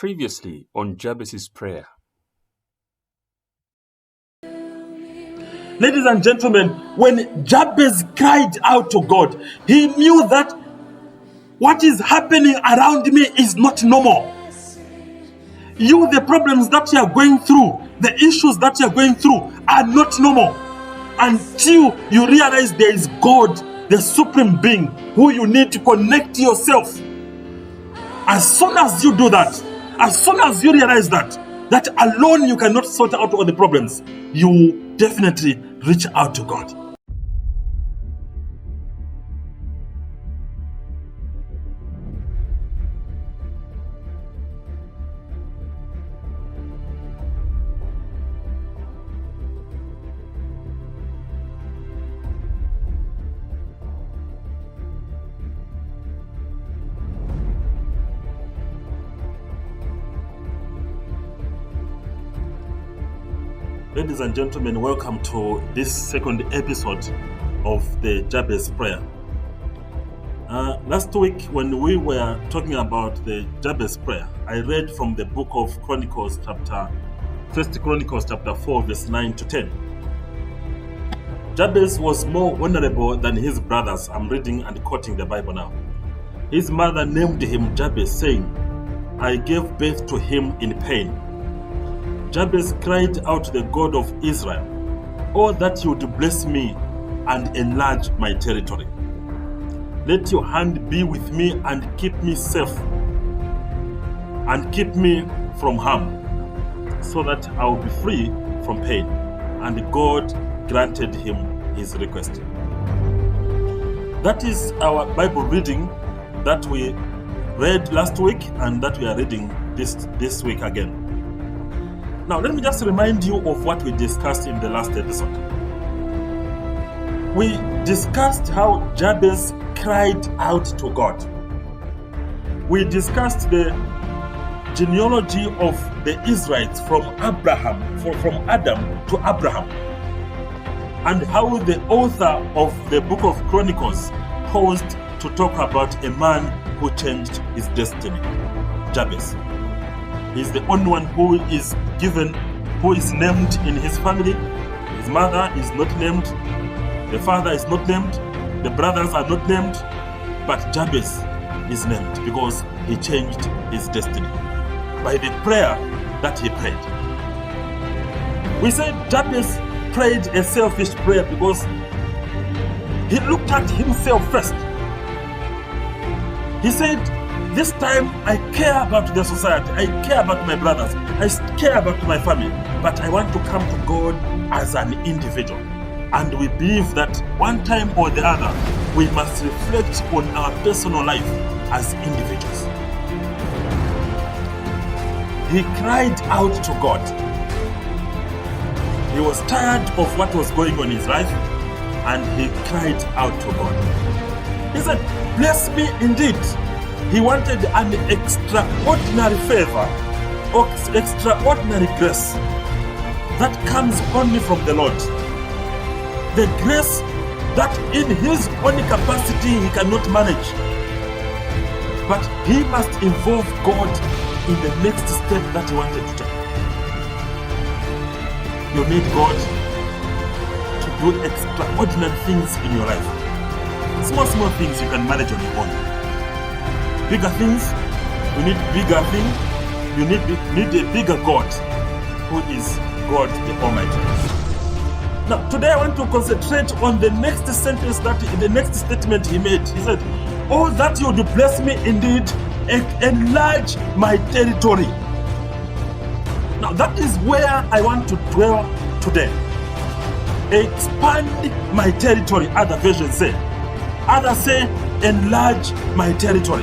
Previously on Jabez's prayer. Ladies and gentlemen, when Jabez cried out to God, he knew that what is happening around me is not normal. The problems that you are going through, the issues that you are going through are not normal. Until you realize there is God, the supreme being, who you need to connect to yourself. As soon as you do that, as soon as you realize that alone you cannot sort out all the problems, you definitely reach out to God. Ladies and gentlemen, welcome to this second episode of the Jabez prayer. Last week, when we were talking about the Jabez prayer, I read from the book of Chronicles, First Chronicles chapter 4, verse 9 to 10. Jabez was more vulnerable than his brothers. I'm reading and quoting the Bible now. His mother named him Jabez, saying, "I gave birth to him in pain." Jabez cried out to the God of Israel, "Oh, that you would bless me and enlarge my territory. Let your hand be with me and keep me safe and keep me from harm, so that I will be free from pain." And God granted him his request. That is our Bible reading that we read last week and that we are reading this week again. Now, let me just remind you of what we discussed in the last episode. We discussed how Jabez cried out to God. We discussed the genealogy of the Israelites from Adam to Abraham, and how the author of the book of Chronicles paused to talk about a man who changed his destiny, Jabez. He's the only one who is named in his family. His mother is not named, the father is not named, the brothers are not named, but Jabez is named because he changed his destiny by the prayer that he prayed. We said Jabez prayed a selfish prayer because he looked at himself first. He said, "This time I care about the society, I care about my brothers, I care about my family, but I want to come to God as an individual." And we believe that one time or the other, we must reflect on our personal life as individuals. He cried out to God. He was tired of what was going on in his life, and he cried out to God. He said, "Bless me indeed." He wanted an extraordinary favor or extraordinary grace that comes only from the Lord. The grace that in his own capacity he cannot manage. But he must involve God in the next step that he wanted to take. You need God to do extraordinary things in your life. Small things you can manage on your own. Bigger things, you need bigger things. You need a bigger God, who is God the Almighty. Now, today I want to concentrate on the next sentence the next statement he made. He said, "Oh, that you would bless me indeed, enlarge my territory." Now, that is where I want to dwell today. Expand my territory, other versions say. Others say, enlarge my territory.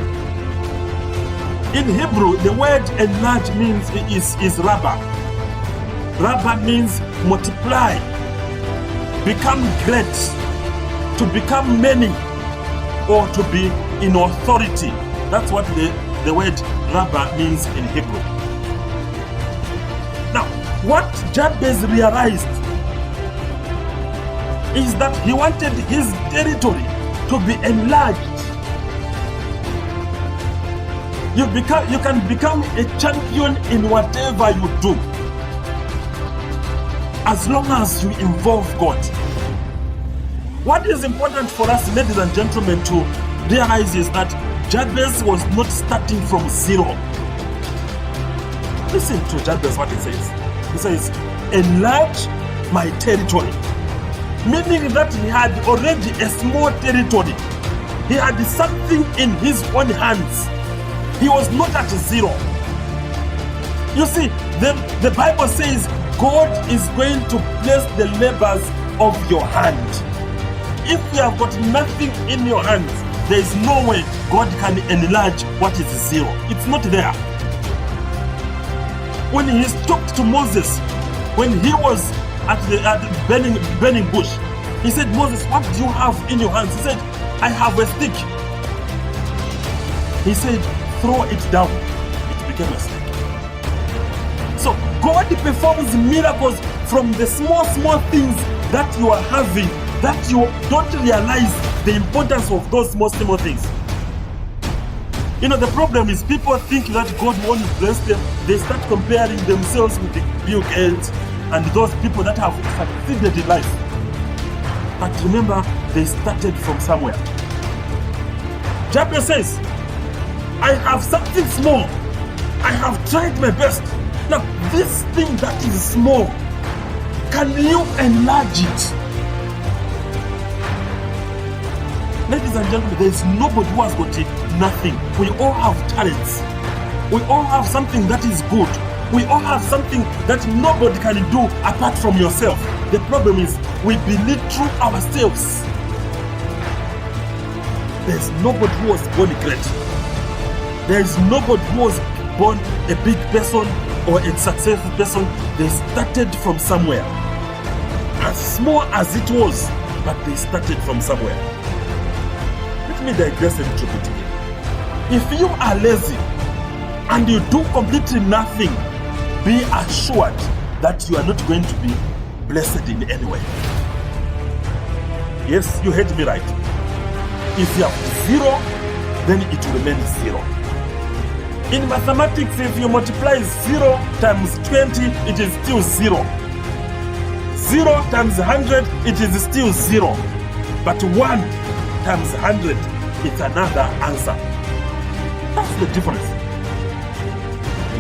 In Hebrew, the word enlarge means is rabba. Rabba means multiply, become great, to become many, or to be in authority. That's what the word rabba means in Hebrew. Now, what Jabez realized is that he wanted his territory to be enlarged. You can become a champion in whatever you do, as long as you involve God. What is important for us, ladies and gentlemen, to realize is that Jabez was not starting from zero. Listen to Jabez, what he says. He says, enlarge my territory. Meaning that he had already a small territory. He had something in his own hands. He was not at zero. You see, the Bible says God is going to bless the labors of your hand. If you have got nothing in your hands, there is no way God can enlarge what is zero. It's not there. When he talked to Moses, when he was at the burning bush, he said, Moses, what do you have in your hands? He said, I have a stick. He said, throw it down. It became a stick. So God performs miracles from the small things that you are having, that you don't realize the importance of those small things. You know, the problem is people think that God won't bless them. They start comparing themselves with the Bill Gates and those people that have succeeded in life. But remember, they started from somewhere. Jabez says, I have something small. I have tried my best. Now, this thing that is small, can you enlarge it? Ladies and gentlemen, there is nobody who has got nothing. We all have talents. We all have something that is good. We all have something that nobody can do apart from yourself. The problem is we belittle ourselves. There is nobody who was born great. There is nobody who was born a big person or a successful person. They started from somewhere. As small as it was, but they started from somewhere. Let me digress a little bit here. If you are lazy and you do completely nothing, be assured that you are not going to be blessed in any way. Yes, you heard me right. If you have zero, then it will remain zero. In mathematics, if you multiply 0 times 20, it is still 0. 0 times 100, it is still 0. But 1 times 100, it's another answer. That's the difference.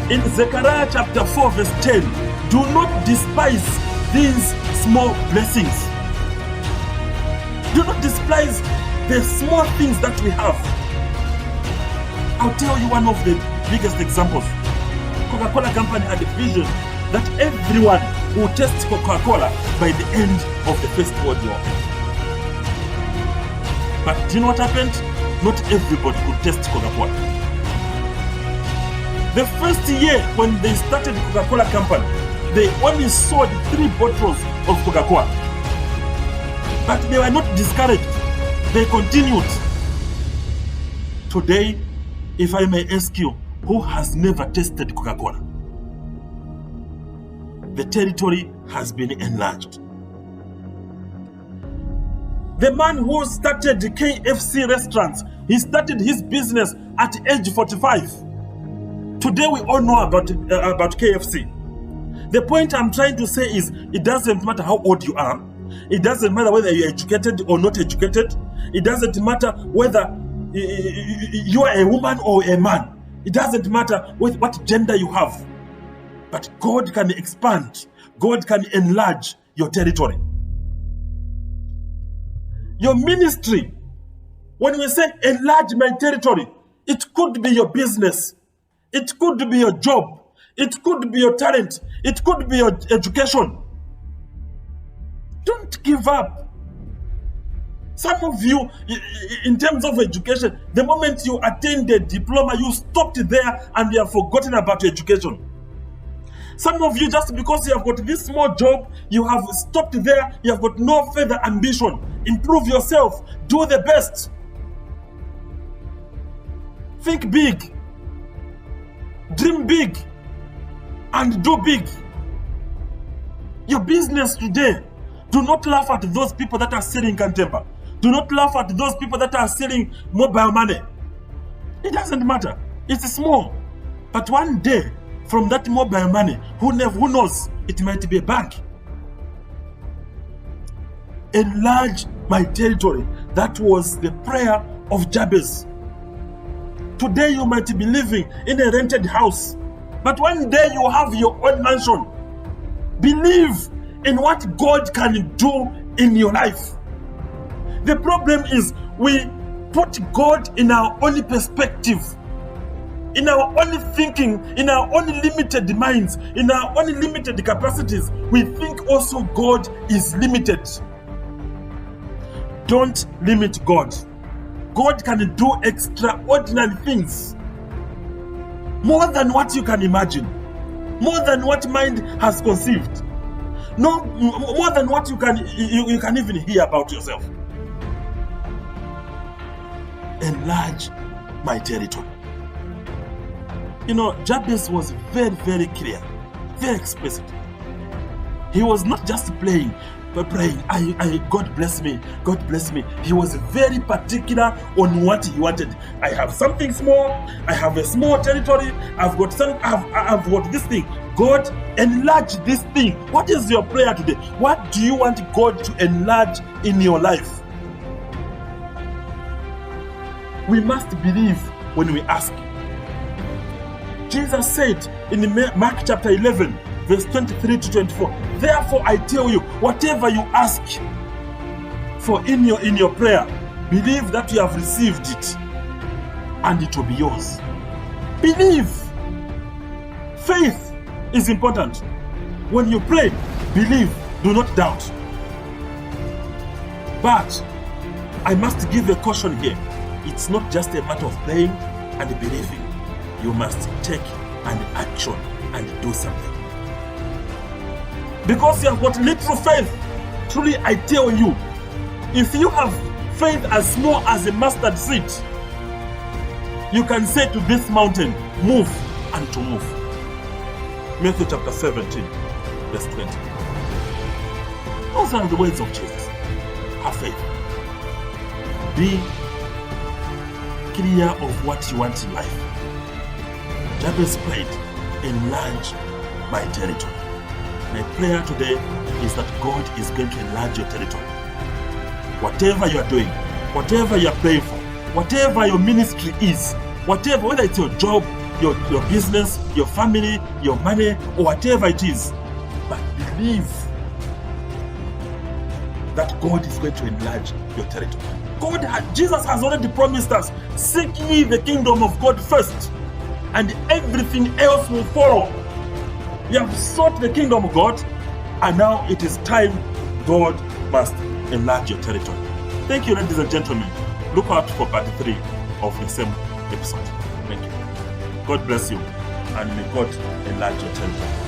In Zechariah chapter 4 verse 10, do not despise these small blessings. Do not despise the small things that we have. I'll tell you one of the biggest examples. Coca-Cola company had a vision that everyone will taste Coca-Cola by the end of the First World War. But do you know what happened? Not everybody could taste Coca-Cola. The first year when they started Coca-Cola company, they only sold 3 bottles of Coca-Cola. But they were not discouraged. They continued. Today, if I may ask you, who has never tasted Coca-Cola? The territory has been enlarged. The man who started the KFC restaurants, he started his business at age 45. Today we all know about KFC. The point I'm trying to say is, it doesn't matter how old you are. It doesn't matter whether you're educated or not educated. It doesn't matter whether you are a woman or a man. It doesn't matter what gender you have. But God can expand. God can enlarge your territory. Your ministry, when we say enlarge my territory, it could be your business. It could be your job. It could be your talent. It could be your education. Don't give up. Some of you, in terms of education, the moment you attained the diploma, you stopped there and you have forgotten about your education. Some of you, just because you have got this small job, you have stopped there, you have got no further ambition. Improve yourself. Do the best. Think big. Dream big. And do big. Your business today, do not laugh at those people that are selling Cantempa. Do not laugh at those people that are selling mobile money. It doesn't matter. It's small. But one day, from that mobile money, who knows, it might be a bank. Enlarge my territory. That was the prayer of Jabez. Today you might be living in a rented house, but one day you have your own mansion. Believe in what God can do in your life. The problem is we put God in our own perspective, in our own thinking, in our own limited minds, in our own limited capacities. We think also God is limited. Don't limit God. God can do extraordinary things, more than what you can imagine, more than what mind has conceived, no, more than what you can even hear about yourself. Enlarge my territory. Jabez was very, very clear, very explicit. He was not just praying, God bless me, God bless me. He was very particular on what he wanted. I have something small, I have a small territory, I've got this thing. God, enlarge this thing. What is your prayer today? What do you want God to enlarge in your life? We must believe when we ask. Jesus said in Mark chapter 11, verse 23 to 24, therefore I tell you, whatever you ask for in your prayer, believe that you have received it, and it will be yours. Believe. Faith is important. When you pray, believe, do not doubt. But I must give a caution here. It's not just a matter of praying and believing. You must take an action and do something. Because you have got little faith, truly I tell you, if you have faith as small as a mustard seed, you can say to this mountain, move, and to move. Matthew chapter 17, verse 20. Those are the words of Jesus. Have faith. Be clear of what you want in life. Jabez prayed, enlarge my territory. My prayer today is that God is going to enlarge your territory. Whatever you are doing, whatever you are praying for, whatever your ministry is, whatever, whether it's your job, your business, your family, your money, or whatever it is, but believe that God is going to enlarge your territory. Jesus has already promised us, seek ye the kingdom of God first, and everything else will follow. You have sought the kingdom of God, and now it is time God must enlarge your territory. Thank you, ladies and gentlemen. Look out for part 3 of the same episode. Thank you. God bless you, and may God enlarge your territory.